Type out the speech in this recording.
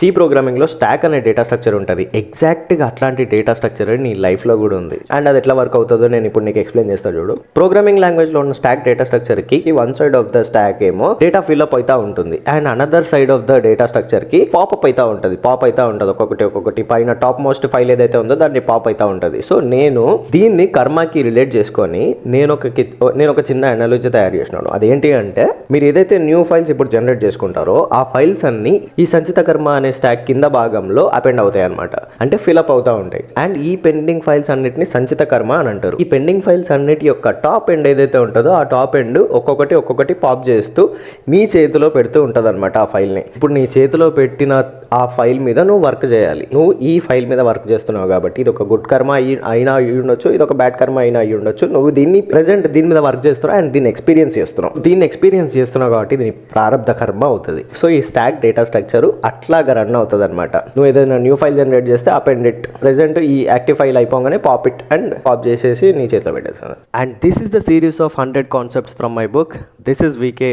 C ప్రోగ్రామింగ్లో stock అనే data structure ఉంటుంది. ఎగ్జాక్ట్గా అట్లాంటి డేటా స్ట్రక్చర్ నీ లైఫ్లో కూడా ఉంది. అండ్ అది ఎట్లా వర్క్ అవుతుందో నేను ఇప్పుడు నీకు ఎక్స్ప్లెయిన్ చేస్తాను చూడు. ప్రోగ్రామింగ్ లాంగ్వేజ్లో ఉన్న స్టాక్ డేటా స్ట్రక్చర్కి one side of the stack ఏమో డేటా ఫిల్అప్ అవుతా ఉంటుంది, and another side of the data స్ట్రక్చర్కి పాపప్ అవుతా ఉంటుంది. ఒక్కొక్కటి పైన టాప్ మోస్ట్ ఫైల్ ఏదైతే ఉందో దాన్ని పాప్ అవుతా ఉంటుంది. సో నేను దీన్ని కర్మకి రిలేట్ చేసుకొని నేను ఒక చిన్న అనాలజీ తయారు చేసినాను. అదేంటి అంటే, మీరు ఏదైతే న్యూ ఫైల్స్ ఇప్పుడు జనరేట్ చేసుకుంటారో ఆ ఫైల్స్ అన్ని ఈ సంచిత కర్మ అనే స్టాక్ కింద భాగంలో అపెండ్ అవుతాయి అనమాట. అంటే ఫిల్అప్ అవుతా ఉంటాయి. అండ్ ఈ పెండింగ్ ఫైల్స్ అన్నిటిని సంచిత కర్మ అని అంటారు. ఈ పెండింగ్ ఫైల్స్ అన్నిటి యొక్క టాప్ ఎండ్ ఏదైతే ఉంటుందో ఆ టాప్ ఎండ్ ఒక్కొక్కటి పాప్ చేస్తూ నీ చేతిలో పెడుతూ ఉంటుంది అనమాట ఆ ఫైల్ని. ఇప్పుడు నీ చేతిలో పెట్టిన ఆ ఫైల్ మీద నువ్వు వర్క్ చేయాలి. నువ్వు ఈ ఫైల్ మీద వర్క్ చేస్తున్నావు కాబట్టి ఇది ఒక గుడ్ కర్మ అయినా అయి ఉండొచ్చు, ఇది ఒక బ్యాడ్ కర్మ అయినా అయి ఉండొచ్చు. నువ్వు దీన్ని ప్రెసెంట్ దీని మీద వర్క్ చేస్తున్నావు అండ్ దీన్ని ఎక్స్పీరియన్స్ చేస్తున్నావు కాబట్టి దీని ప్రారంభ కర్మ అవుతుంది. సో ఈ స్టాక్ డేటా స్ట్రక్చర్ అట్లాగా రన్ అవుతుంది అనమాట. నువ్వు ఏదైనా న్యూ ఫైల్ జనరేట్ చేస్తే అపెండ్ ఇట్, ప్రెసెంట్ ఈ యాక్టివ్ ఫైల్ అయిపోగానే పాప్ ఇట్ అండ్ పాప్ చేసేసి నీ చేతిలో పెట్టేస్తాను. And this is the series of 100 concepts from my book. This is VK.